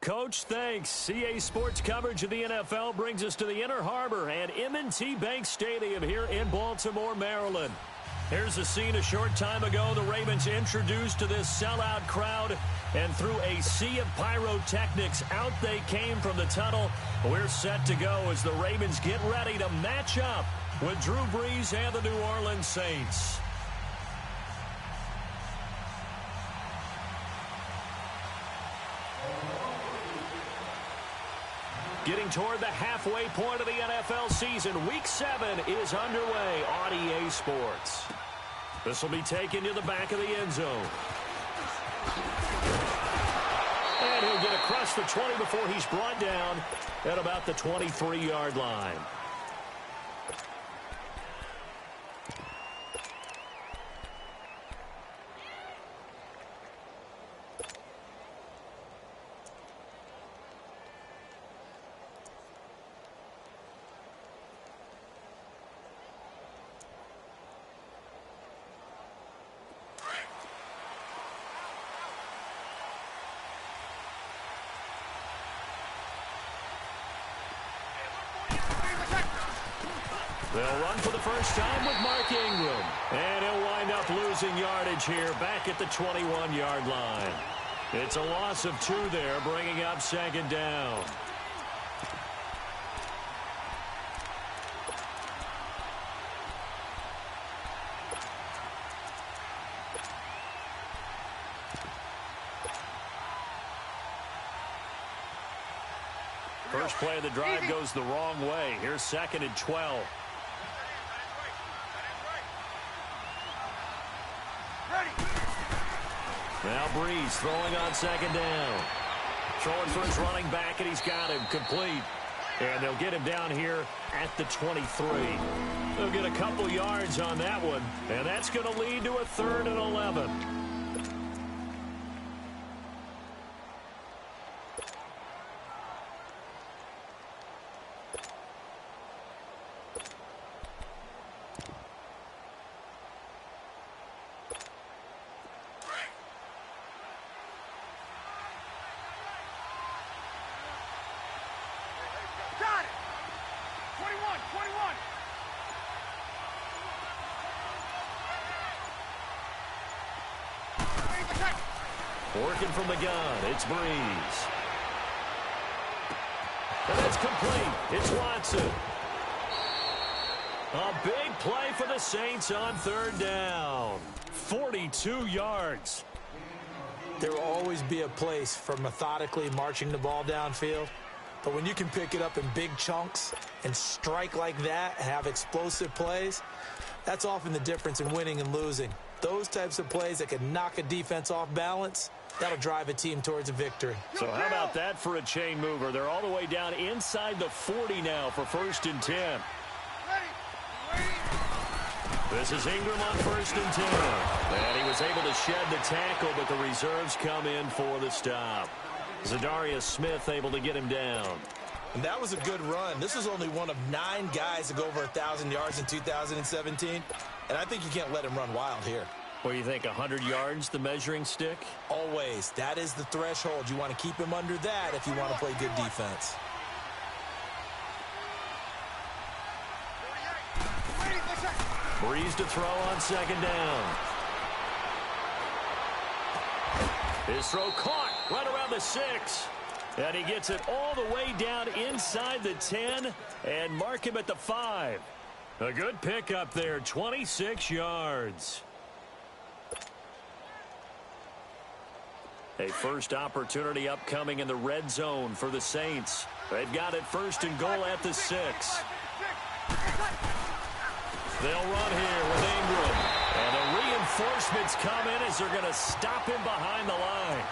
Coach. Thanks. CA Sports coverage of the NFL brings us to the Inner Harbor and M&T Bank Stadium here in Baltimore, Maryland. Here's the scene a short time ago. The Ravens introduced to this sellout crowd, and through a sea of pyrotechnics, out they came from the tunnel. We're set to go as the Ravens get ready to match up with Drew Brees and the New Orleans Saints. Getting toward the halfway point of the NFL season, Week 7 is underway on EA Sports. This will be taken to the back of the end zone. And he'll get across the 20 before he's brought down at about the 23-yard line. They'll run for the first time with Mark Ingram. And he'll wind up losing yardage here back at the 21-yard line. It's a loss of 2 there, bringing up second down. First play of the drive goes the wrong way. Here's second and 12. Now Brees throwing on second down. Throwing for his running back, and he's got him complete. And they'll get him down here at the 23. They'll get a couple yards on that one, and that's going to lead to a 3rd and 11. Working from the gun, it's Brees. And it's complete. It's Watson. A big play for the Saints on 3rd down. 42 yards. There will always be a place for methodically marching the ball downfield. But when you can pick it up in big chunks and strike like that and have explosive plays, that's often the difference in winning and losing. Those types of plays that can knock a defense off balance, that'll drive a team towards a victory. So how about that for a chain mover? They're all the way down inside the 40 now for 1st and 10. This is Ingram on 1st and 10. And he was able to shed the tackle, but the reserves come in for the stop. Zadarius Smith able to get him down. And that was a good run. This was only one of 9 guys to go over 1,000 yards in 2017. And I think you can't let him run wild here. What do you think, 100 yards, the measuring stick? Always. That is the threshold. You want to keep him under that if you want to play good defense. Brees to throw on second down. His throw caught right around the 6. And he gets it all the way down inside the 10 and mark him at the 5. A good pickup there, 26 yards. A first opportunity upcoming in the red zone for the Saints. They've got it 1st and goal at the 6. They'll run here with Ingram. And the reinforcements come in as they're going to stop him behind the line.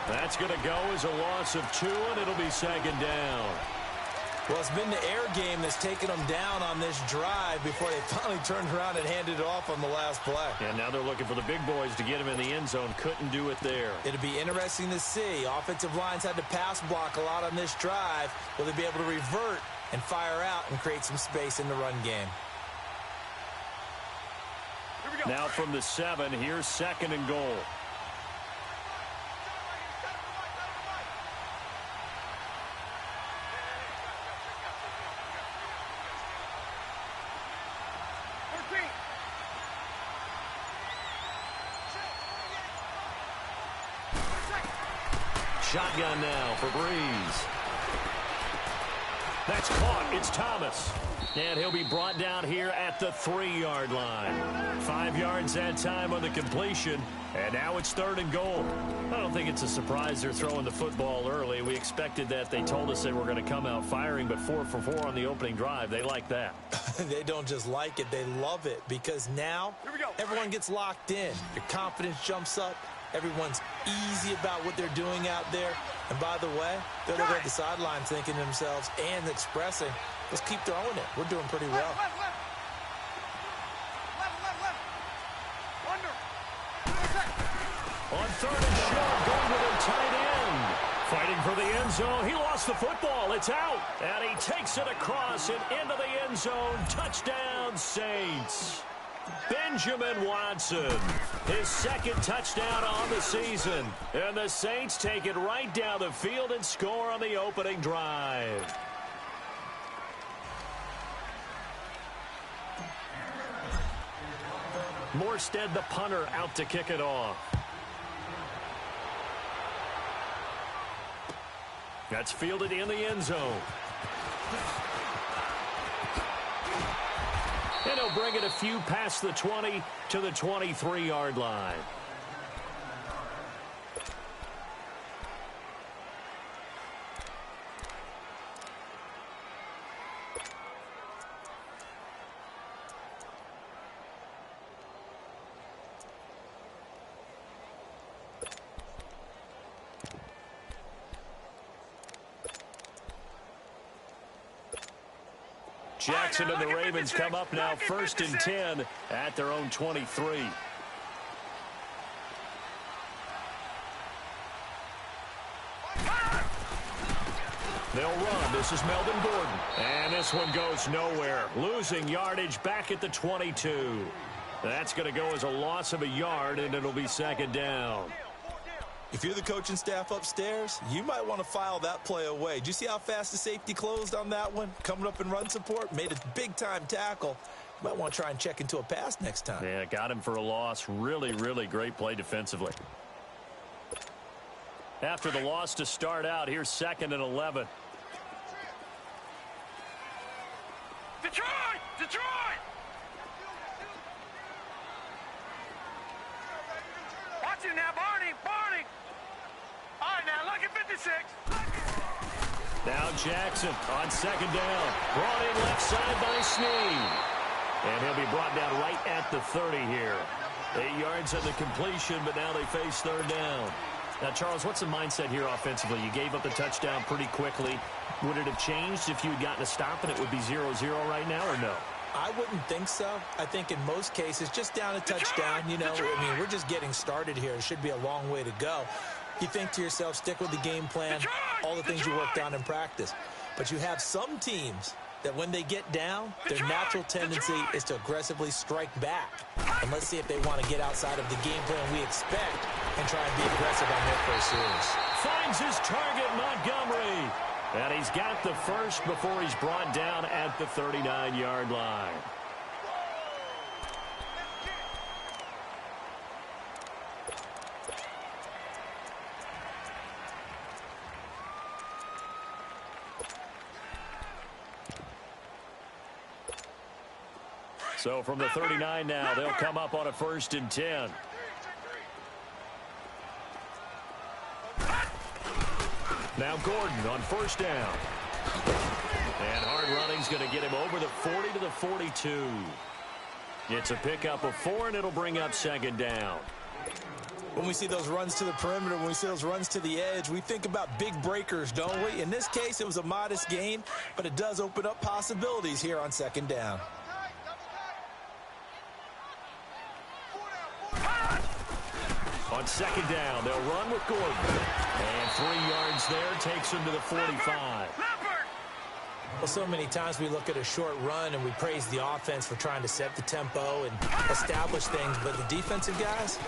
That's going to go as a loss of 2, and it'll be second down. Well, it's been the air game that's taken them down on this drive before they finally turned around and handed it off on the last play. And now they're looking for the big boys to get him in the end zone. Couldn't do it there. It'll be interesting to see. Offensive lines had to pass block a lot on this drive. Will they be able to revert and fire out and create some space in the run game? Now from the 7, here's 2nd and goal. shotgun now for Breeze. That's caught. It's Thomas. And he'll be brought down here at the 3-yard line. 5 yards that time on the completion. And now it's 3rd and goal. I don't think it's a surprise they're throwing the football early. We expected that. They told us they were going to come out firing, but 4 for 4 on the opening drive. They like that. They don't just like it. They love it because now everyone gets locked in. Your confidence jumps up. Everyone's easy about what they're doing out there. And by the way, they're looking at the sideline thinking to themselves and expressing, let's keep throwing it. We're doing pretty well. On 3rd and short, going with a tight end. Fighting for the end zone. He lost the football. It's out. And he takes it across and into the end zone. Touchdown, Saints. Benjamin Watson, his 2nd touchdown on the season. And the Saints take it right down the field and score on the opening drive. Morstead, the punter, out to kick it off. That's fielded in the end zone. And he'll bring it a few past the 20 to the 23-yard line. Jackson and the Ravens come up now 1st and 10 at their own 23. They'll run. This is Melvin Gordon. And this one goes nowhere. Losing yardage back at the 22. That's going to go as a loss of a yard, and it'll be 2nd down. If you're the coaching staff upstairs, you might want to file that play away. Did you see how fast the safety closed on that one? Coming up in run support, made a big-time tackle. You might want to try and check into a pass next time. Yeah, got him for a loss. Really, really great play defensively. After the loss to start out, here's 2nd and 11. Detroit! Detroit! Watch it now, Barney! Barney! All right, now, look at 56. Now Jackson on 2nd down. Brought in left side by Snead. And he'll be brought down right at the 30 here. 8 yards on the completion, but now they face 3rd down. Now, Charles, what's the mindset here offensively? You gave up the touchdown pretty quickly. Would it have changed if you had gotten a stop and it would be 0-0 right now, or no? I wouldn't think so. I think in most cases, just down a touchdown, you know, I mean, we're just getting started here. It should be a long way to go. You think to yourself, stick with the game plan, all the things you worked on in practice. But you have some teams that when they get down, their natural tendency is to aggressively strike back. And let's see if they want to get outside of the game plan we expect and try and be aggressive on their first series. Finds his target, Montgomery. And he's got the first before he's brought down at the 39-yard line. So from the 39 now, they'll come up on a 1st and 10. Now Gordon on 1st down. And hard running's going to get him over the 40 to the 42. It's a pickup of 4, and it'll bring up 2nd down. When we see those runs to the perimeter, when we see those runs to the edge, we think about big breakers, don't we? In this case, it was a modest gain, but it does open up possibilities here on 2nd down. On 2nd down, they'll run with Gordon. And 3 yards there takes him to the 45. Well, so many times we look at a short run and we praise the offense for trying to set the tempo and establish things, but the defensive guys,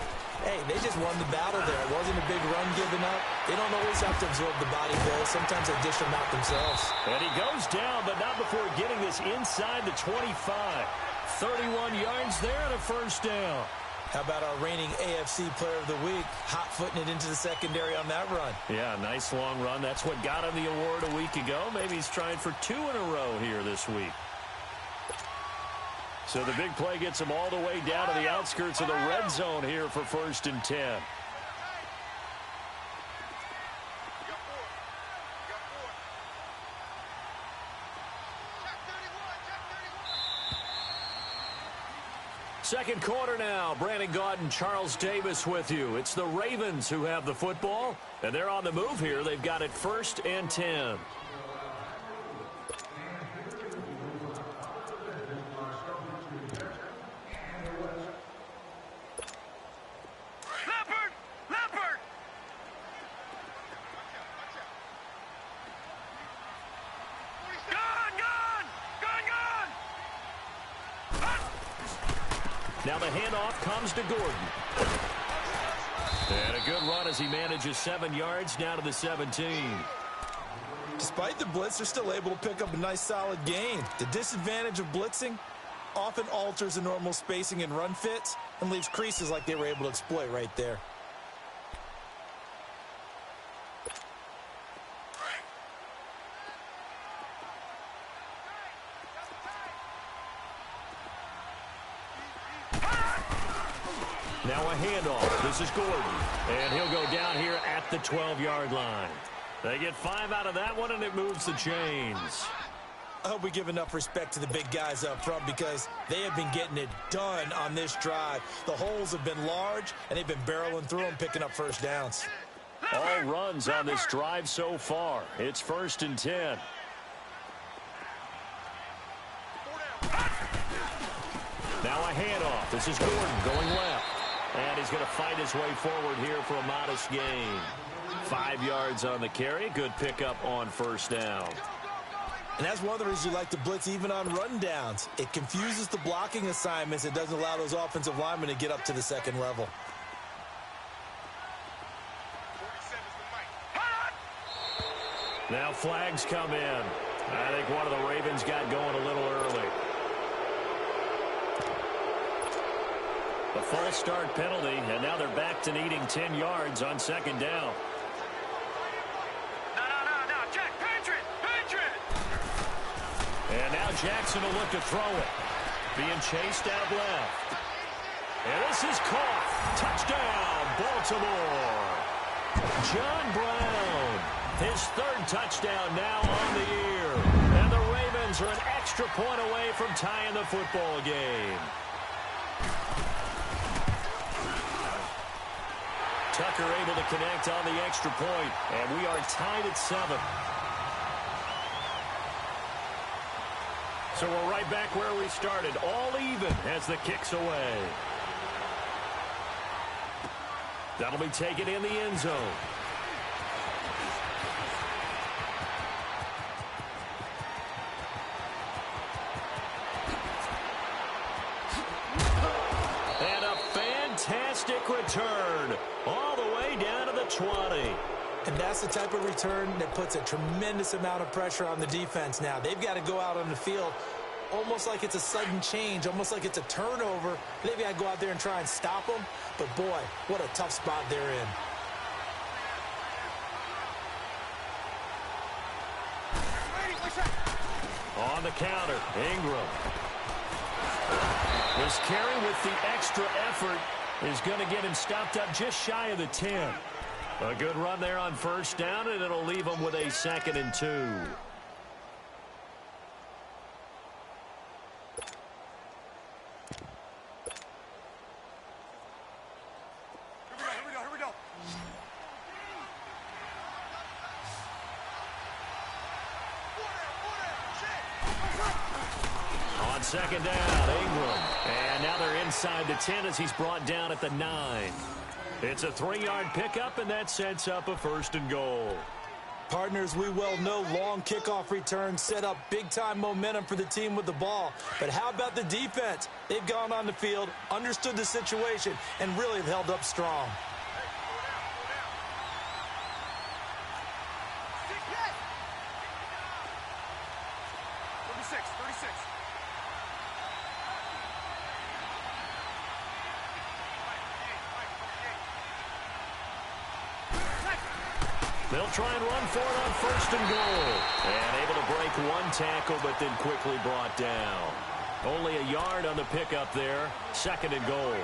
hey, they just won the battle there. It wasn't a big run given up. They don't always have to absorb the body blow. Sometimes they dish them out themselves. And he goes down, but not before getting this inside the 25. 31 yards there and a 1st down. How about our reigning AFC Player of the Week, hot-footing it into the secondary on that run? Yeah, nice long run. That's what got him the award a week ago. Maybe he's trying for 2 in a row here this week. So the big play gets him all the way down to the outskirts of the red zone here for 1st and 10. Second quarter now. Brandon Gaudin, Charles Davis with you. It's the Ravens who have the football, and they're on the move here. They've got it 1st and 10. Now the handoff comes to Gordon. And a good run as he manages 7 yards down to the 17. Despite the blitz, they're still able to pick up a nice solid gain. The disadvantage of blitzing often alters the normal spacing and run fits and leaves creases like they were able to exploit right there. Now a handoff. This is Gordon. And he'll go down here at the 12-yard line. They get 5 out of that one, and it moves the chains. I hope we give enough respect to the big guys up front because they have been getting it done on this drive. The holes have been large, and they've been barreling through them, picking up first downs. All runs on this drive so far. It's 1st and 10. Now a handoff. This is Gordon going left. And he's going to fight his way forward here for a modest gain. 5 yards on the carry. Good pickup on 1st down. And that's one of the reasons you like to blitz even on run downs. It confuses the blocking assignments. It doesn't allow those offensive linemen to get up to the second level. Now flags come in. I think one of the Ravens got going a little early. The false start penalty, and now they're back to needing 10 yards on 2nd down. No, Jack, pinch it! And now Jackson will look to throw it. Being chased out left. And this is caught. Touchdown, Baltimore. John Brown, his 3rd touchdown now on the year. And the Ravens are an extra point away from tying the football game. Tucker able to connect on the extra point, and we are tied at 7. So we're right back where we started, all even as the kick's away. That'll be taken in the end zone. And a fantastic return all the way down to the 20. And that's the type of return that puts a tremendous amount of pressure on the defense now. They've got to go out on the field almost like it's a sudden change, almost like it's a turnover. They've got to go out there and try and stop them. But, boy, what a tough spot they're in. On the counter, Ingram. This carry with the extra effort is going to get him stopped up just shy of the 10. A good run there on 1st down, and it'll leave him with a 2nd and 2. Here we go. On 2nd down, Ingram. And now they're inside the 10 as he's brought down at the 9. It's a 3-yard pickup, and that sets up a 1st and goal. Partners, we well know long kickoff returns set up big-time momentum for the team with the ball. But how about the defense? They've gone on the field, understood the situation, and really have held up strong. They'll try and run for it on first and goal. And able to break one tackle, but then quickly brought down. Only a yard on the pickup there. Second and goal.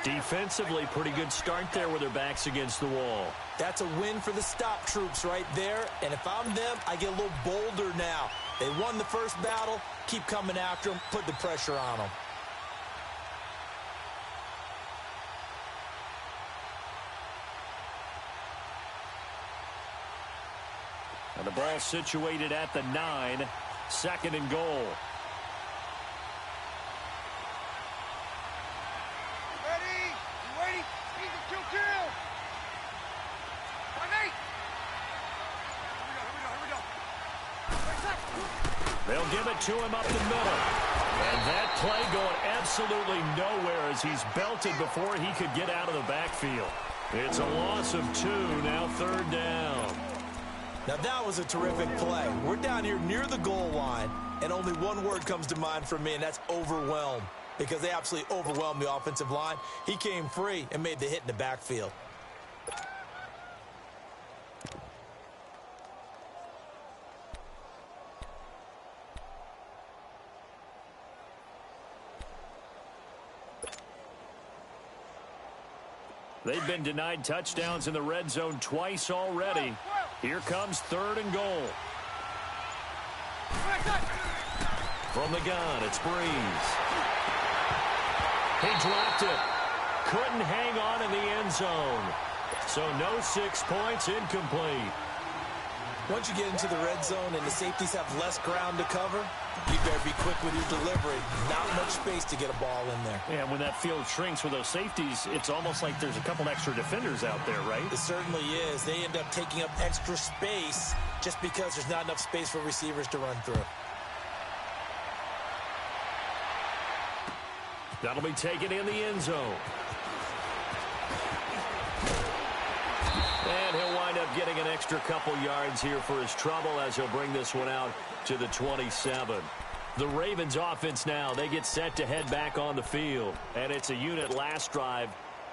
Defensively, pretty good start there with their backs against the wall. That's a win for the stop troops right there. And if I'm them, I get a little bolder now. They won the first battle. Keep coming after them. Put the pressure on them. And the ball situated at the 9. Second and goal. They'll give it to him up the middle. And that play going absolutely nowhere as he's belted before he could get out of the backfield. It's a loss of 2, now third down. Now that was a terrific play. We're down here near the goal line, and only one word comes to mind for me, and that's overwhelmed. Because they absolutely overwhelmed the offensive line. He came free and made the hit in the backfield. They've been denied touchdowns in the red zone twice already. Here comes third and goal. From the gun, it's Breeze. He dropped it. Couldn't hang on in the end zone. So no 6 points, incomplete. Once you get into the red zone and the safeties have less ground to cover, you better be quick with your delivery. Not much space to get a ball in there. And when that field shrinks with those safeties, it's almost like there's a couple extra defenders out there, right? It certainly is. They end up taking up extra space just because there's not enough space for receivers to run through. That'll be taken in the end zone. And he'll wind up getting an extra couple yards here for his trouble as he'll bring this one out to the 27. The Ravens offense now, they get set to head back on the field. And it's a unit last drive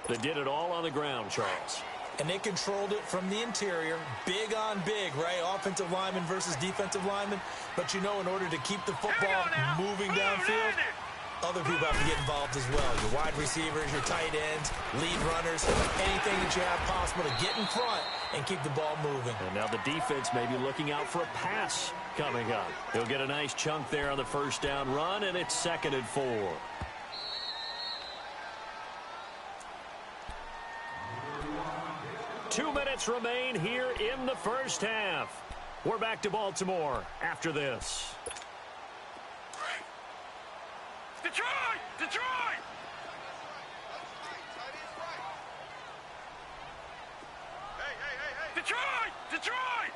that did it all on the ground, Charles. And they controlled it from the interior. Big on big, right? Offensive lineman versus defensive lineman. But you know, in order to keep the football moving downfield, other people have to get involved as well. Your wide receivers, your tight ends, lead runners, anything that you have possible to get in front and keep the ball moving. And now the defense may be looking out for a pass coming up. He'll get a nice chunk there on the first down run, and it's second and 4. Two minutes remain here in the first half. We're back to Baltimore after this. Detroit! Detroit! Detroit! Detroit!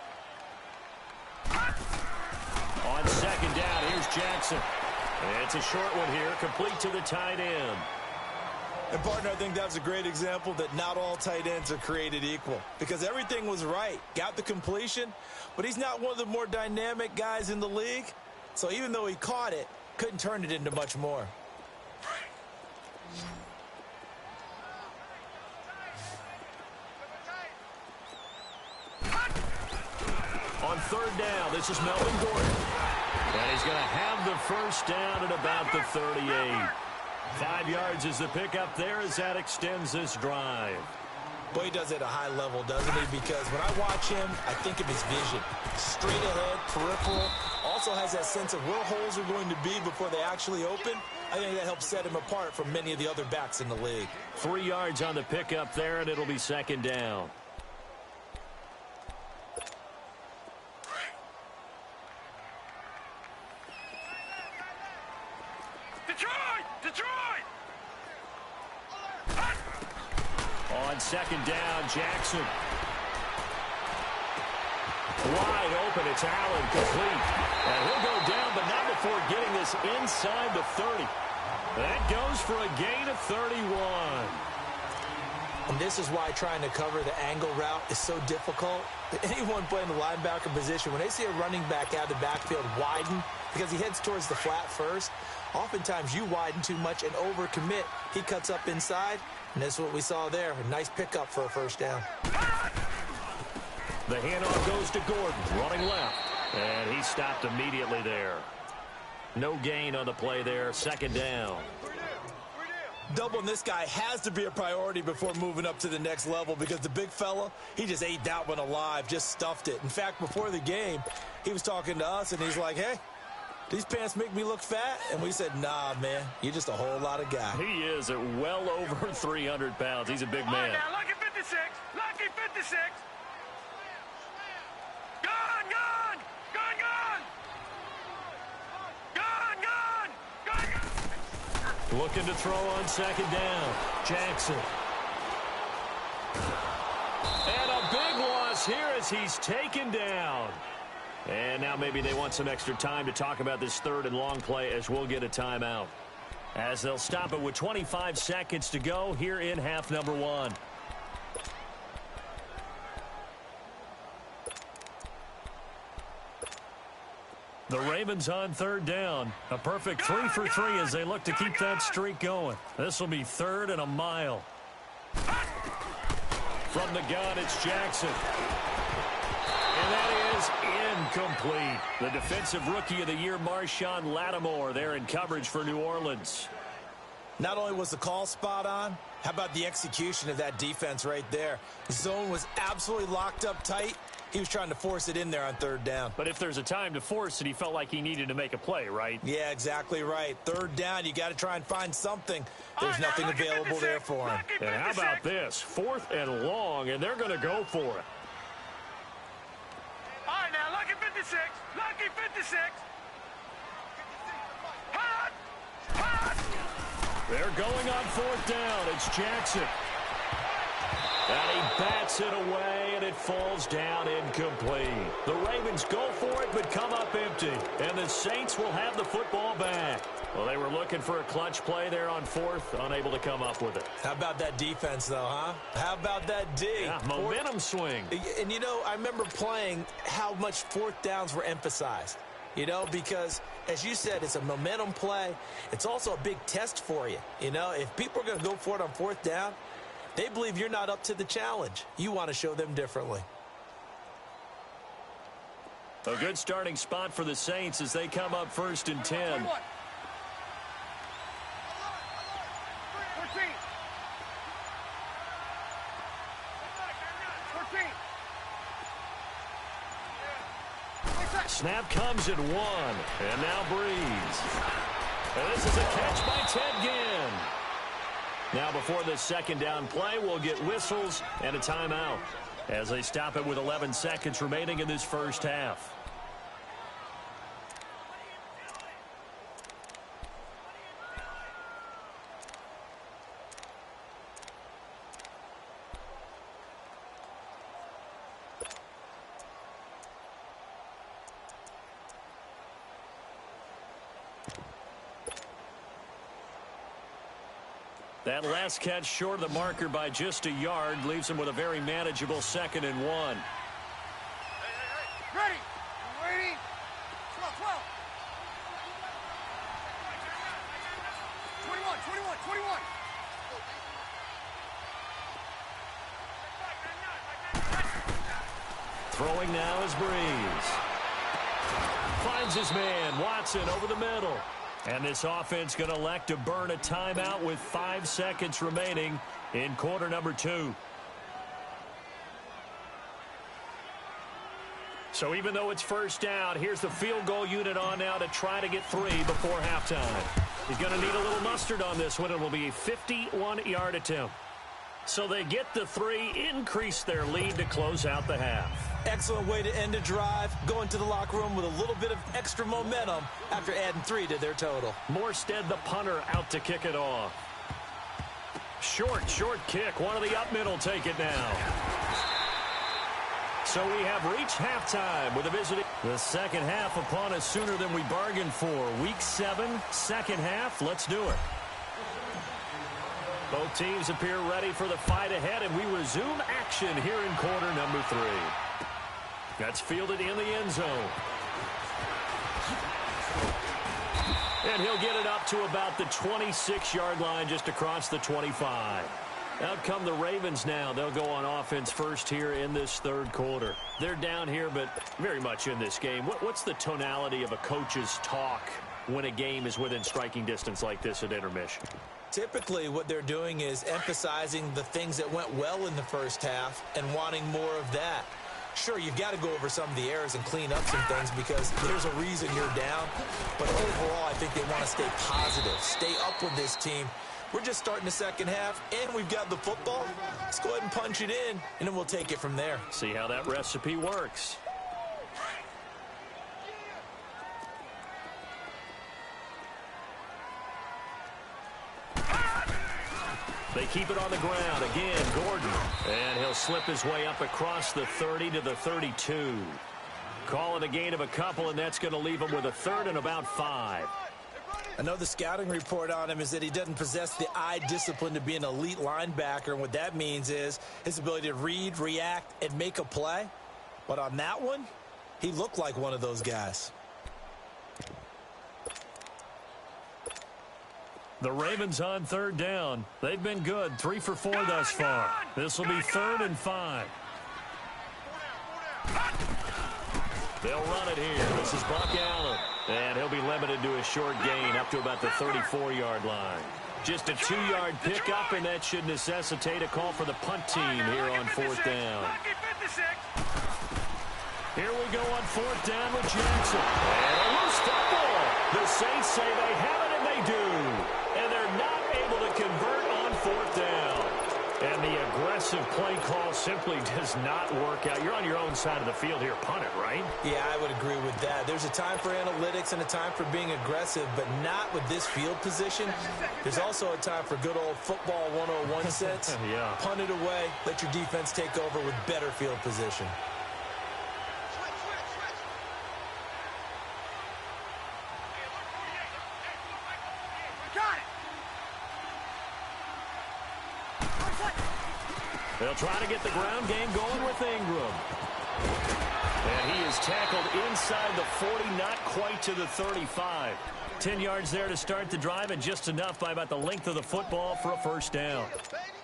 On second down, here's Jackson. It's a short one here, complete to the tight end. And, partner, I think that's a great example that not all tight ends are created equal. Because everything was right. Got the completion, but he's not one of the more dynamic guys in the league. So even though he caught it, couldn't turn it into much more. On third down, this is Melvin Gordon. And he's going to have the first down at about the 38. 5 yards is the pickup there as that extends this drive. Boy, he does it at a high level, doesn't he? Because when I watch him, I think of his vision. Straight ahead, peripheral. Also has that sense of where holes are going to be before they actually open. I think that helps set him apart from many of the other backs in the league. 3 yards on the pickup there, and it'll be second down. Detroit! Detroit! On second down, Jackson. Wide open, it's Allen, complete. And he'll go down, but not before getting this inside the 30. That goes for a gain of 31. And this is why trying to cover the angle route is so difficult. Anyone playing the linebacker position, when they see a running back out of the backfield widen, because he heads towards the flat first, oftentimes you widen too much and overcommit. He cuts up inside, and that's what we saw there. A nice pickup for a first down. The handoff goes to Gordon, running left. And he stopped immediately there. No gain on the play there, second down. Doubling this guy has to be a priority before moving up to the next level because the big fella, he just ate that one alive, just stuffed it. In fact, before the game, he was talking to us, and he's like, hey, these pants make me look fat? And we said, nah, man, you're just a whole lot of guy. He is at well over 300 pounds. He's a big man. Now, lucky 56. Lucky 56. Gone, gone. Gone, gone. Gone, gone. Gone, gone. Looking to throw on second down. Jackson. And a big loss here as he's taken down. And now maybe they want some extra time to talk about this third and long play as we'll get a timeout. As they'll stop it with 25 seconds to go here in half number one. The Ravens on third down. A perfect 3 for 3 as they look to keep that streak going. This will be third and a mile. From the gun, it's Jackson. And that is incomplete. The defensive rookie of the year, Marshawn Lattimore, there in coverage for New Orleans. Not only was the call spot on, how about the execution of that defense right there? The zone was absolutely locked up tight. He was trying to force it in there on third down. But if there's a time to force it, he felt like he needed to make a play, right? Yeah, exactly right. Third down, you got to try and find something. There's nothing available there for him. And how about this? Fourth and long, and they're going to go for it. All right, now, lucky 56. Lucky 56. Hot. Hot. They're going on fourth down. It's Jackson. And he bats it away, and it falls down incomplete. The Ravens go for it, but come up empty. And the Saints will have the football back. Well, they were looking for a clutch play there on fourth, unable to come up with it. How about that defense, though, huh? How about that D? Yeah, momentum swing. And, you know, I remember playing how much fourth downs were emphasized. You know, because, as you said, it's a momentum play. It's also a big test for you. You know, if people are going to go for it on fourth down, they believe you're not up to the challenge. You want to show them differently. A good starting spot for the Saints as they come up first and 10. 14. 14. Snap comes at 1. And now Breeze. And this is a catch by Ted Ginn. Now before this second down play, we'll get whistles and a timeout as they stop it with 11 seconds remaining in this first half. That last catch short of the marker by just a yard leaves him with a very manageable 2nd and 1. Ready. Ready. 12, 12. 21, 21, 21. Throwing now is Breeze. Finds his man, Watson, over the middle. And this offense going to elect to burn a timeout with 5 seconds remaining in quarter number 2. So even though it's first down, here's the field goal unit on now to try to get 3 before halftime. He's going to need a little mustard on this one. It will be a 51-yard attempt. So they get the 3, increase their lead to close out the half. Excellent way to end a drive, going to the locker room with a little bit of extra momentum after adding 3 to their total. Morstead, the punter, out to kick it off. Short kick. One of the up middle take it now. So we have reached halftime with a visiting. The second half upon us sooner than we bargained for. Week 7, second half. Let's do it. Both teams appear ready for the fight ahead, and we resume action here in quarter number 3. That's fielded in the end zone. And he'll get it up to about the 26-yard line, just across the 25. Out come the Ravens now. They'll go on offense first here in this third quarter. They're down here, but very much in this game. What's the tonality of a coach's talk when a game is within striking distance like this at intermission? Typically, what they're doing is emphasizing the things that went well in the first half and wanting more of that. Sure, you've got to go over some of the errors and clean up some things because there's a reason you're down. But overall, I think they want to stay positive, stay up with this team. We're just starting the second half, and we've got the football. Let's go ahead and punch it in, and then we'll take it from there. See how that recipe works. They keep it on the ground. Again, Gordon. And he'll slip his way up across the 30 to the 32. Call it a gain of a couple, and that's going to leave him with a third and about 5. I know the scouting report on him is that he doesn't possess the eye discipline to be an elite linebacker, and what that means is his ability to read, react, and make a play. But on that one, he looked like one of those guys. The Ravens on third down. They've been good, 3 for 4 thus far. This will be 3rd and 5. They'll run it here. This is Buck Allen. And he'll be limited to a short gain up to about the 34-yard line. Just a 2-yard pickup, and that should necessitate a call for the punt team here on 4th down. Here we go on 4th down with Jackson. And a loose football. The Saints say they have it, and they do. And they're not able to convert on 4th down. And the aggressive play call simply does not work out. You're on your own side of the field here. Punt it, right? Yeah, I would agree with that. There's a time for analytics and a time for being aggressive, but not with this field position. There's also a time for good old football 101 sense. Yeah. Punt it away. Let your defense take over with better field position. They'll try to get the ground game going with Ingram. And he is tackled inside the 40, not quite to the 35. 10 yards there to start the drive, and just enough by about the length of the football for a first down.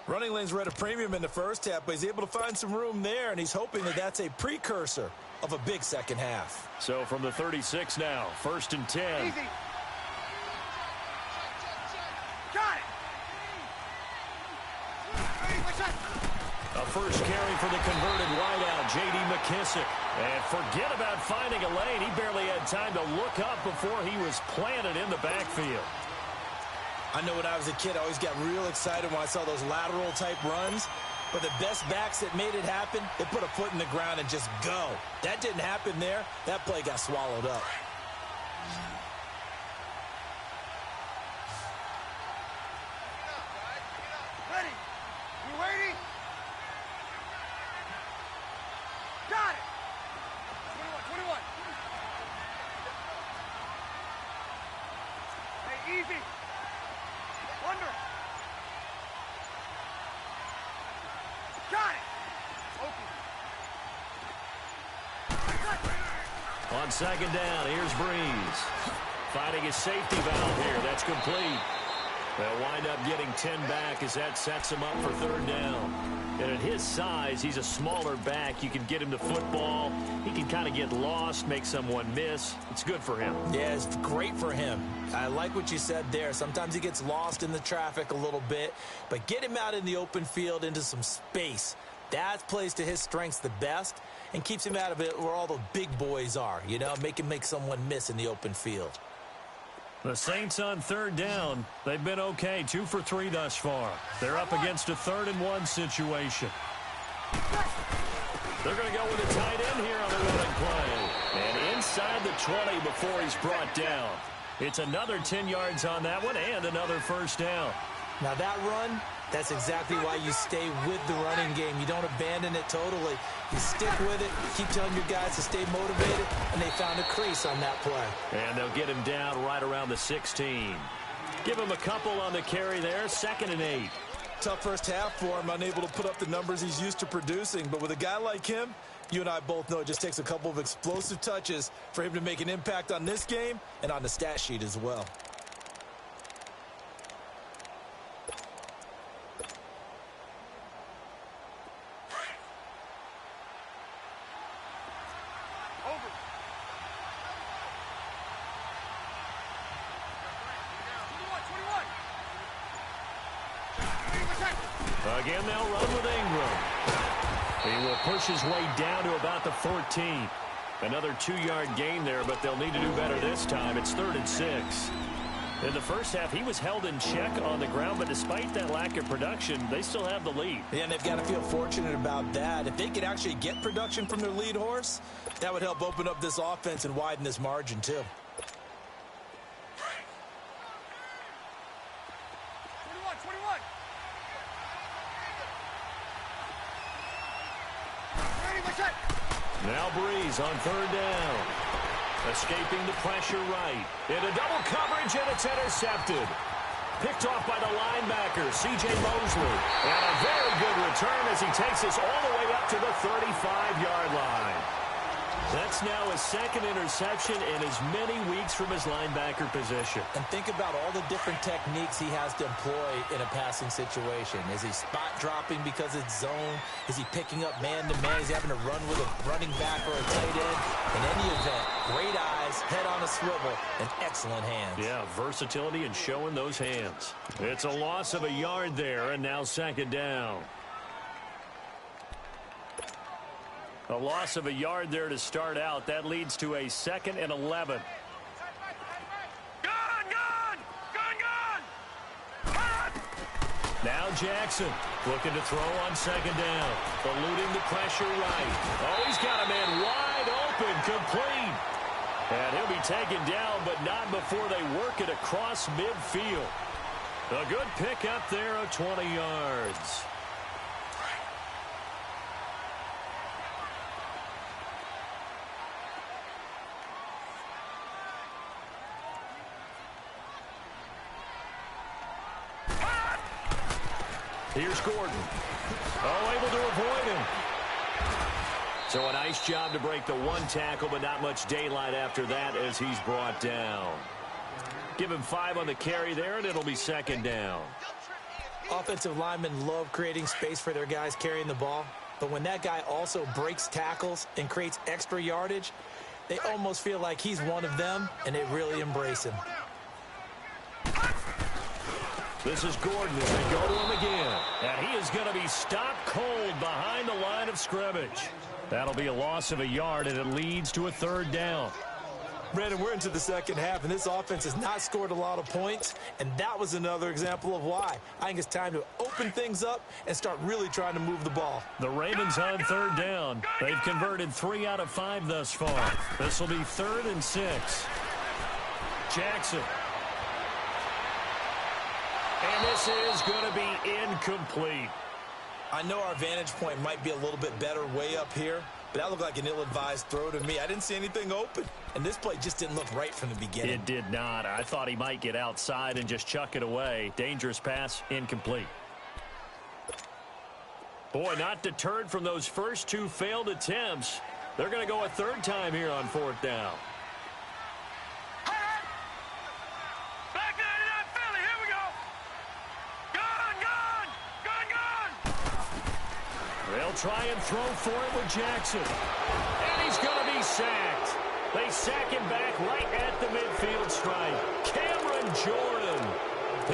Running lanes were at a premium in the first half, but he's able to find some room there, and he's hoping that that's a precursor of a big second half. So from the 36 now, 1st and 10. Easy. Got it. A first carry for the converted wideout, J.D. McKissick. And forget about finding a lane. He barely had time to look up before he was planted in the backfield. I know when I was a kid, I always got real excited when I saw those lateral-type runs. But the best backs that made it happen, they put a foot in the ground and just go. That didn't happen there. That play got swallowed up. Ready. You waiting? Got it. 21. Hey, easy. Under. Got it. Open. On 2nd down, here's Breeze. Finding his safety valve here. That's complete. They'll wind up getting 10 back as that sets him up for 3rd down. And at his size, he's a smaller back. You can get him the football. He can kind of get lost, make someone miss. It's good for him. Yeah, it's great for him. I like what you said there. Sometimes he gets lost in the traffic a little bit, but get him out in the open field into some space. That plays to his strengths the best and keeps him out of it where all the big boys are, you know, make him make someone miss in the open field. The Saints on 3rd down. They've been okay, 2 for 3 thus far. They're up against a 3rd and 1 situation. They're going to go with a tight end here on the running play. And inside the 20 before he's brought down. It's another 10 yards on that one and another first down. Now that run, that's exactly why you stay with the running game. You don't abandon it totally. You stick with it, keep telling your guys to stay motivated, and they found a crease on that play. And they'll get him down right around the 16. Give him a couple on the carry there, 2nd and 8. Tough first half for him, unable to put up the numbers he's used to producing. But with a guy like him, you and I both know it just takes a couple of explosive touches for him to make an impact on this game and on the stat sheet as well. Again, they'll run with Ingram. He will push his way down to about the 14. Another 2-yard gain there, but they'll need to do better this time. It's 3rd and 6. In the first half, he was held in check on the ground, but despite that lack of production, they still have the lead. Yeah, and they've got to feel fortunate about that. If they could actually get production from their lead horse, that would help open up this offense and widen this margin, too. 21. Now Breeze on 3rd down. Escaping the pressure right. Into double coverage, and it's intercepted. Picked off by the linebacker, C.J. Mosley. And a very good return as he takes us all the way up to the 35-yard line. That's now his 2nd interception in as many weeks from his linebacker position. And think about all the different techniques he has to employ in a passing situation. Is he spot dropping because it's zone? Is he picking up man-to-man? Is he having to run with a running back or a tight end? In any event, great eyes, head on a swivel, and excellent hands. Yeah, versatility and showing those hands. It's a loss of a yard there, and now 2nd down. A loss of a yard there to start out. That leads to a 2nd and 11. Now Jackson looking to throw on 2nd down. Eluding the pressure right. Oh, he's got a man wide open, complete. And he'll be taken down, but not before they work it across midfield. A good pickup there of 20 yards. Here's Gordon. Oh, able to avoid him. So a nice job to break the 1 tackle, but not much daylight after that as he's brought down. Give him 5 on the carry there, and it'll be 2nd down. Offensive linemen love creating space for their guys carrying the ball, but when that guy also breaks tackles and creates extra yardage, they almost feel like he's one of them, and they really embrace him. This is Gordon as they go to him again. And he is going to be stopped cold behind the line of scrimmage. That'll be a loss of a yard, and it leads to a 3rd down. Brandon, we're into the 2nd half, and this offense has not scored a lot of points, and that was another example of why. I think it's time to open things up and start really trying to move the ball. The Ravens on 3rd down. They've converted 3 out of 5 thus far. This will be 3rd and 6. Jackson. And this is going to be incomplete. I know our vantage point might be a little bit better way up here, but that looked like an ill-advised throw to me. I didn't see anything open, and this play just didn't look right from the beginning. It did not. I thought he might get outside and just chuck it away. Dangerous pass, incomplete. Boy, not deterred from those first 2 failed attempts. They're going to go a 3rd time here on 4th down. They'll try and throw for it with Jackson. And he's going to be sacked. They sack him back right at the midfield stripe. Cameron Jordan.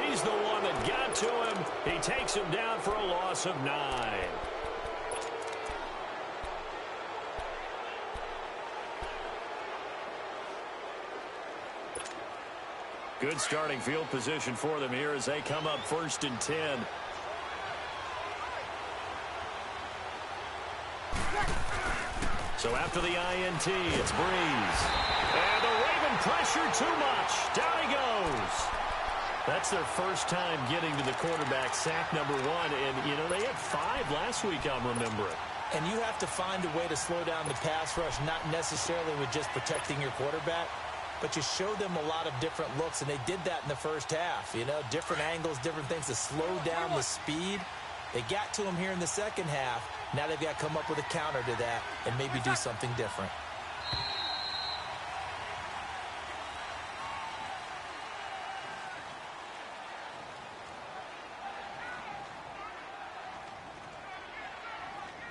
He's the one that got to him. He takes him down for a loss of 9. Good starting field position for them here as they come up 1st and 10. So after the INT, it's Breeze. And the Raven pressure too much. Down he goes. That's their first time getting to the quarterback, sack number 1. And, you know, they had 5 last week, I'm remembering. And you have to find a way to slow down the pass rush, not necessarily with just protecting your quarterback, but you show them a lot of different looks, and they did that in the first half. You know, different angles, different things to slow down the speed. They got to him here in the 2nd half. Now they've got to come up with a counter to that and maybe do something different.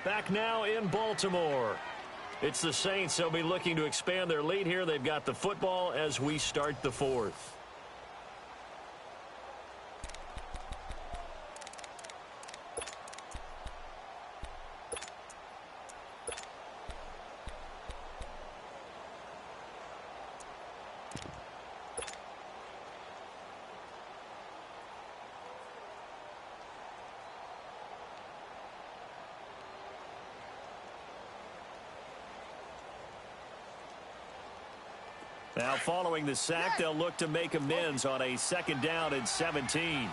Back now in Baltimore. It's the Saints. They'll be looking to expand their lead here. They've got the football as we start the 4th. Now following the sack, they'll look to make amends on a 2nd down and 17.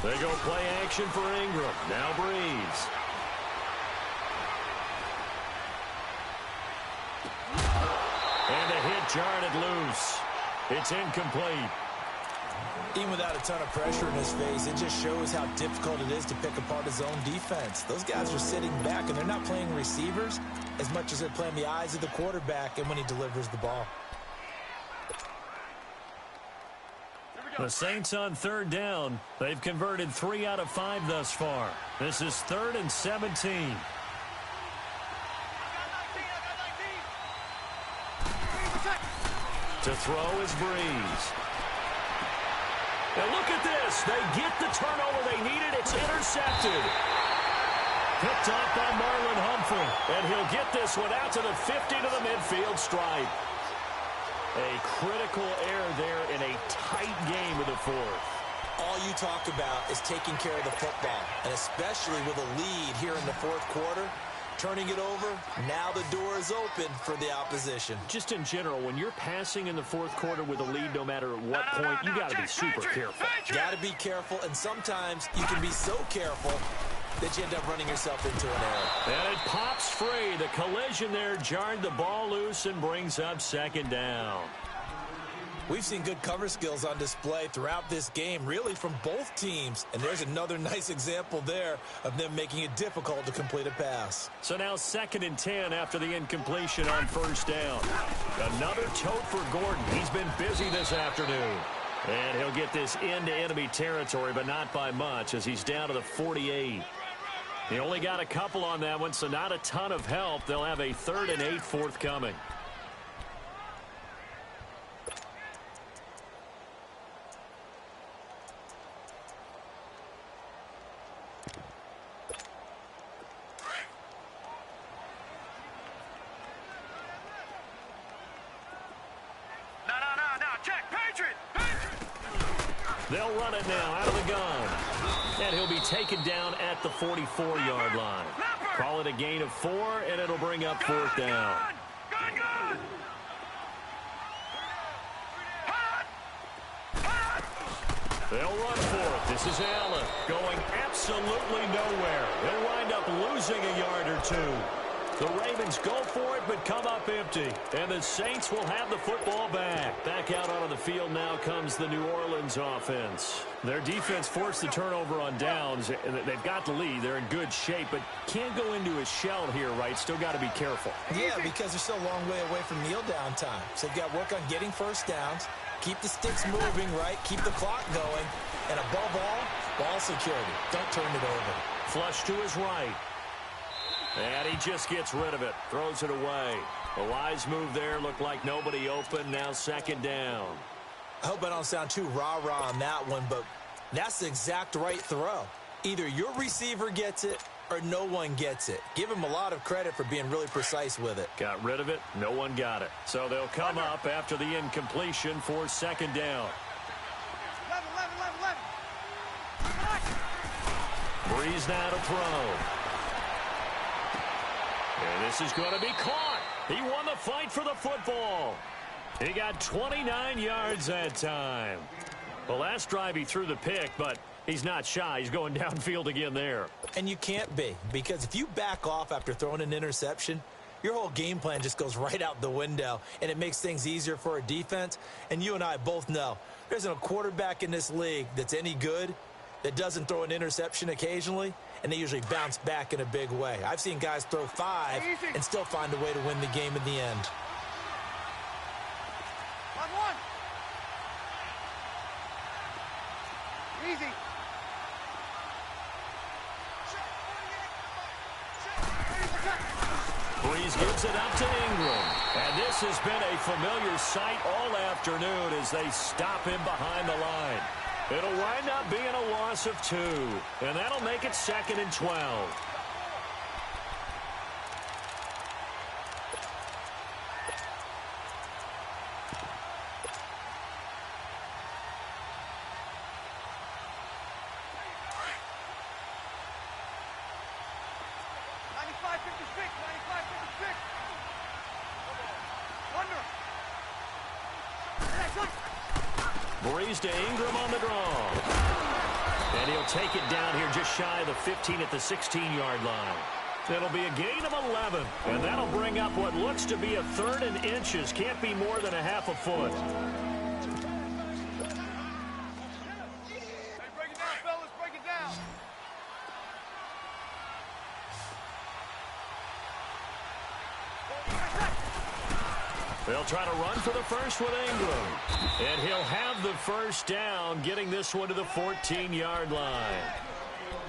They go play action for Ingram. Now Breeze. And the hit jarred it loose. It's incomplete. Even without a ton of pressure in his face, it just shows how difficult it is to pick apart his own defense. Those guys are sitting back, and they're not playing receivers as much as they're playing the eyes of the quarterback and when he delivers the ball. The Saints on 3rd down. They've converted 3 out of 5 thus far. This is 3rd and 17. To throw is Breeze. And look at this. They get the turnover they needed. It's intercepted. Picked off by Marlon Humphrey. And he'll get this one out to the 50 to the midfield stripe. A critical error there in a tight game of the 4th. All you talk about is taking care of the football, and especially with a lead here in the 4th quarter, turning it over, now the door is open for the opposition. Just in general, when you're passing in the 4th quarter with a lead, no matter at what point, you got to be super careful. Got to be careful, and sometimes you can be so careful that you end up running yourself into an error. And it pops free. The collision there jarred the ball loose and brings up 2nd down. We've seen good cover skills on display throughout this game, really from both teams. And there's another nice example there of them making it difficult to complete a pass. So now 2nd and 10 after the incompletion on 1st down. Another tote for Gordon. He's been busy this afternoon. And he'll get this into enemy territory, but not by much as he's down to the 48. He only got a couple on that one, so not a ton of help. They'll have a 3rd and 8 forthcoming. No, check, Patriot! They'll run it now out of the gun. And he'll be taken down at the 44-yard line. Call it a gain of 4, and it'll bring up 4th down. Good! They'll run for it. This is Allen going absolutely nowhere. He'll wind up losing a yard or 2. The Ravens go for it, but come up empty. And the Saints will have the football back. Back out onto the field now comes the New Orleans offense. Their defense forced the turnover on downs. They've got the lead. They're in good shape, but can't go into a shell here, right? Still got to be careful. Yeah, because they're still a long way away from kneel down time. So they've got to work on getting 1st downs, keep the sticks moving, right? Keep the clock going. And above all, ball security. Don't turn it over. Flush to his right. And he just gets rid of it. Throws it away. A wise move there. Looked like nobody open. Now 2nd down. I hope I don't sound too rah-rah on that one, but that's the exact right throw. Either your receiver gets it or no one gets it. Give him a lot of credit for being really precise with it. Got rid of it. No one got it. So they'll come up after the incompletion for 2nd down. 11. Breeze now to throw. And this is going to be caught. He won the fight for the football. He got 29 yards that time. The last drive he threw the pick, but he's not shy. He's going downfield again there. And you can't be, because if you back off after throwing an interception, your whole game plan just goes right out the window, and it makes things easier for a defense. And you and I both know there isn't a quarterback in this league that's any good that doesn't throw an interception occasionally, and they usually bounce back in a big way. I've seen guys throw 5 and still find a way to win the game in the end. 1-1. Easy. Breeze gives it up to Ingram. And this has been a familiar sight all afternoon as they stop him behind the line. It'll wind up being a loss of 2. And that'll make it 2nd and 12. Breeze to Ingram on the draw. And he'll take it down here just shy of the 15 at the 16-yard line. It'll be a gain of 11, and that'll bring up what looks to be a 3rd and inches. Can't be more than a half a foot. Hey, break it down, fellas. Break it down. They'll try to run for the first with Ingram. And he'll have the first down, getting this one to the 14-yard line.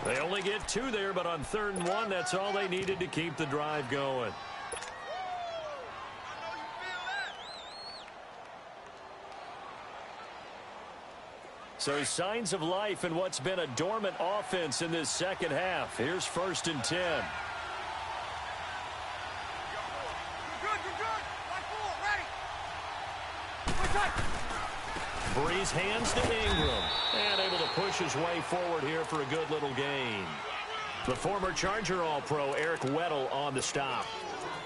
They only get 2 there, but on 3rd and 1, that's all they needed to keep the drive going. So signs of life in what's been a dormant offense in this second half. Here's 1st and 10. Breeze hands to Ingram, and able to push his way forward here for a good little gain. The former Charger All-Pro Eric Weddle on the stop.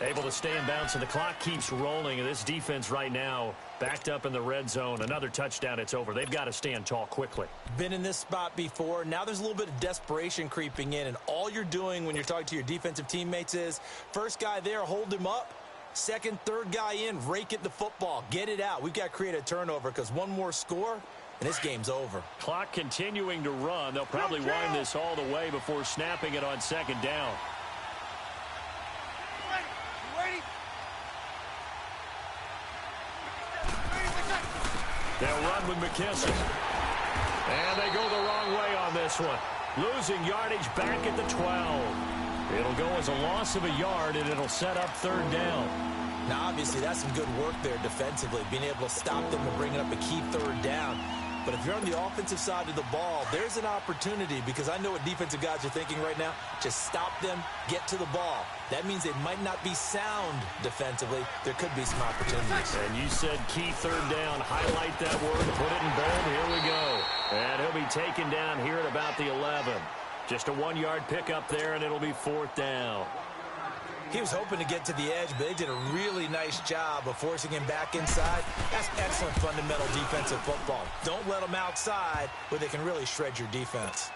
Able to stay in bounds, and the clock keeps rolling. And this defense right now backed up in the red zone. Another touchdown, it's over. They've got to stand tall quickly. Been in this spot before. Now there's a little bit of desperation creeping in, and all you're doing when you're talking to your defensive teammates is, first guy there, hold him up. Second, third guy in, rake at the football. Get it out. We've got to create a turnover because one more score, and this game's over. Clock continuing to run. They'll probably wind this all the way before snapping it on 2nd down. They'll run with McKissick. And they go the wrong way on this one. Losing yardage back at the 12. It'll go as a loss of a yard, and it'll set up 3rd down. Now, obviously, that's some good work there defensively, being able to stop them and bringing up a key 3rd down. But if you're on the offensive side of the ball, there's an opportunity, because I know what defensive guys are thinking right now. Just stop them, get to the ball. That means they might not be sound defensively. There could be some opportunities. And you said key 3rd down. Highlight that word, put it in bold. Here we go. And he'll be taken down here at about the 11. Just a 1-yard pickup there, and it'll be 4th down. He was hoping to get to the edge, but they did a really nice job of forcing him back inside. That's excellent fundamental defensive football. Don't let them outside where they can really shred your defense.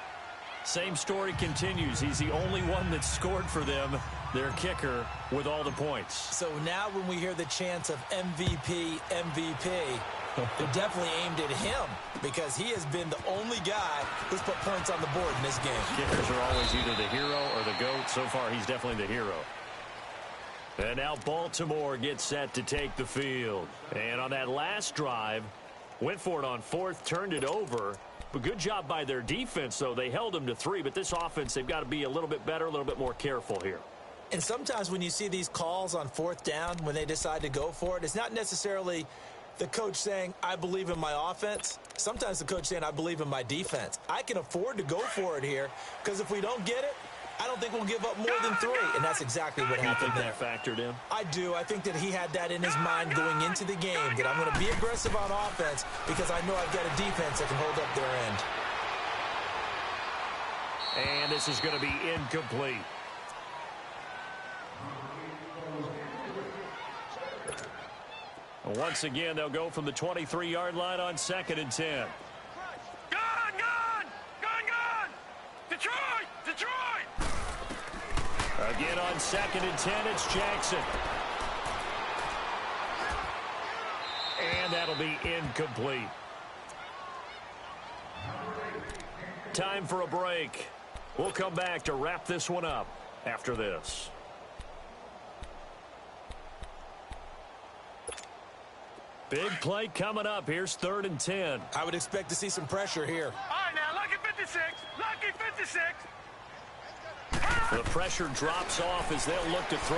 Same story continues. He's the only one that scored for them, their kicker, with all the points. So now when we hear the chants of MVP, MVP, they're definitely aimed at him because he has been the only guy who's put points on the board in this game. Kickers are always either the hero or the GOAT. So far, he's definitely the hero. And now Baltimore gets set to take the field. And on that last drive, went for it on 4th, turned it over. But good job by their defense, though. They held them to 3. But this offense, they've got to be a little bit better, a little bit more careful here. And sometimes when you see these calls on 4th down, when they decide to go for it, it's not necessarily the coach saying, I believe in my offense. Sometimes the coach saying, I believe in my defense. I can afford to go for it here because if we don't get it, I don't think we'll give up more than 3, and that's exactly what happened there. You think that factored in? I do. I think that he had that in his mind going into the game, that I'm going to be aggressive on offense because I know I've got a defense that can hold up their end. And this is going to be incomplete. Once again, they'll go from the 23-yard line on 2nd and 10. Gone! Detroit! Again on 2nd and 10, it's Jackson. And that'll be incomplete. Time for a break. We'll come back to wrap this one up after this. Big play coming up. Here's 3rd and 10. I would expect to see some pressure here. All right, now, lucky 56. Lucky 56. The pressure drops off as they'll look to throw.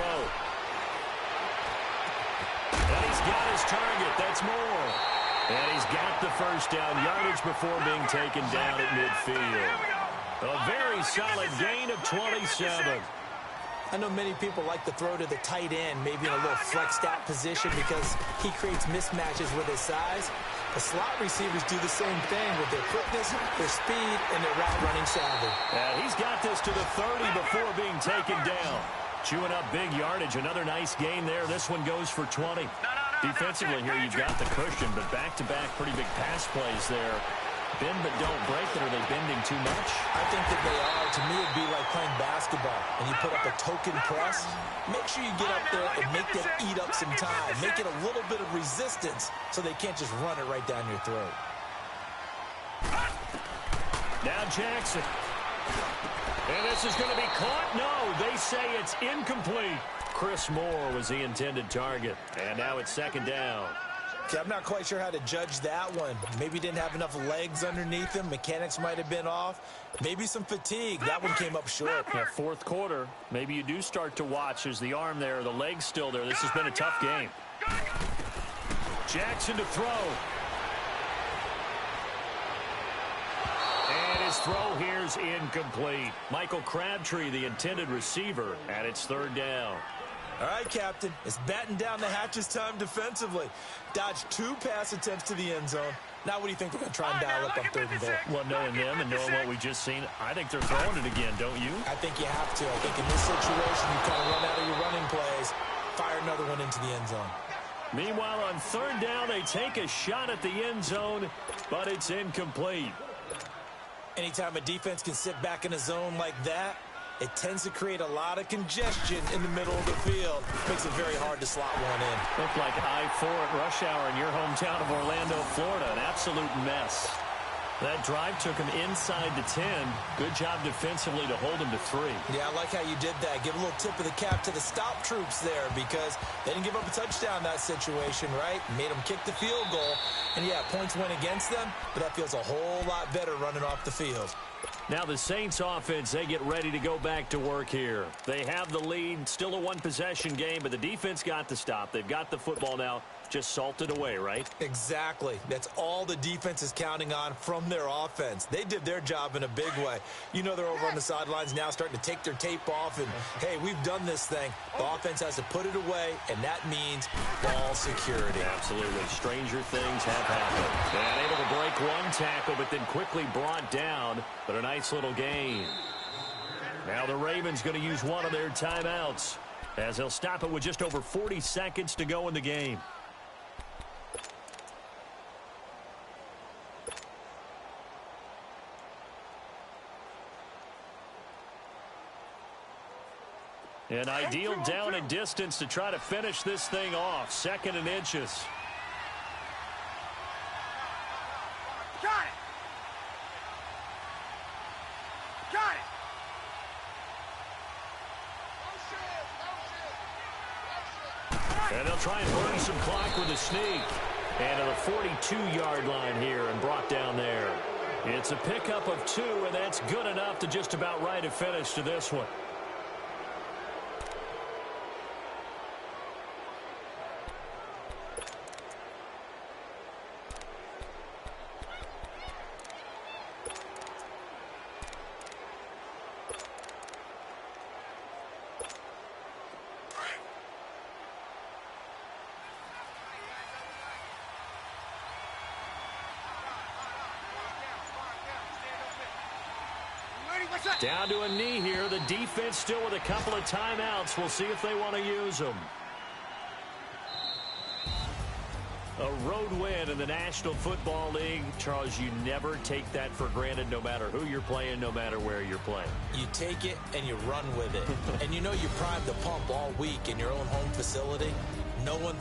And he's got his target. That's Moore. And he's got the first down, yardage before being taken down at midfield. A very solid gain of 27. I know many people like to throw to the tight end, maybe in a little flexed out position because he creates mismatches with his size. The slot receivers do the same thing with their quickness, their speed, and their route running savvy. And he's got this to the 30 before being taken down. Chewing up big yardage. Another nice gain there. This one goes for 20. No. Defensively here, you've got the cushion, but back-to-back pretty big pass plays there. Bend but don't break it. Are they bending too much? I think that they are. To me, it'd be like playing basketball, and you put up a token press. Make sure you get up there and make them eat up some time. Make it a little bit of resistance so they can't just run it right down your throat. Now Jackson. And this is going to be caught. No, they say it's incomplete. Chris Moore was the intended target. And now it's second down. Okay, I'm not quite sure how to judge that one. Maybe didn't have enough legs underneath him. Mechanics might have been off. Maybe some fatigue. That one came up short. Yeah, fourth quarter. Maybe you do start to watch as the arm there, the leg's still there. This has been a tough game. Jackson to throw. And his throw here's incomplete. Michael Crabtree, the intended receiver, and it's third down. All right, Captain. It's batten down the hatches time defensively. Dodged 2 pass attempts to the end zone. Now what do you think they're going to try and dial up on third and goal? Well, knowing them and knowing what we just seen, I think they're throwing it again, don't you? I think you have to. I think in this situation, you kind of run out of your running plays, fire another one into the end zone. Meanwhile, on third down, they take a shot at the end zone, but it's incomplete. Anytime a defense can sit back in a zone like that, it tends to create a lot of congestion in the middle of the field. Makes it very hard to slot one in. Looked like I-4 at rush hour in your hometown of Orlando, Florida. An absolute mess. That drive took him inside the 10. Good job defensively to hold him to 3. Yeah, I like how you did that. Give a little tip of the cap to the stop troops there because they didn't give up a touchdown in that situation, right? Made them kick the field goal. And, yeah, points went against them, but that feels a whole lot better running off the field. Now the Saints offense, they get ready to go back to work here. They have the lead, still a one-possession game, but the defense got the stop. They've got the football now, just salted away, right? Exactly. That's all the defense is counting on from their offense. They did their job in a big way. You know they're over on the sidelines now starting to take their tape off and, hey, we've done this thing. The offense has to put it away, and that means ball security. Absolutely. Stranger things have happened. And able to break one tackle, but then quickly brought down. But a nice little gain. Now the Ravens going to use one of their timeouts as they'll stop it with just over 40 seconds to go in the game. An ideal down and distance to try to finish this thing off. 2nd and inches. Got it. Got it. And they'll try and burn some clock with a sneak. And to the 42-yard line here and brought down there. It's a pickup of 2, and that's good enough to just about write a finish to this one. Down to a knee here. The defense still with a couple of timeouts. We'll see if they want to use them. A road win in the National Football League. Charles, you never take that for granted no matter who you're playing, no matter where you're playing. You take it and you run with it. And you know you primed the pump all week in your own home facility. No one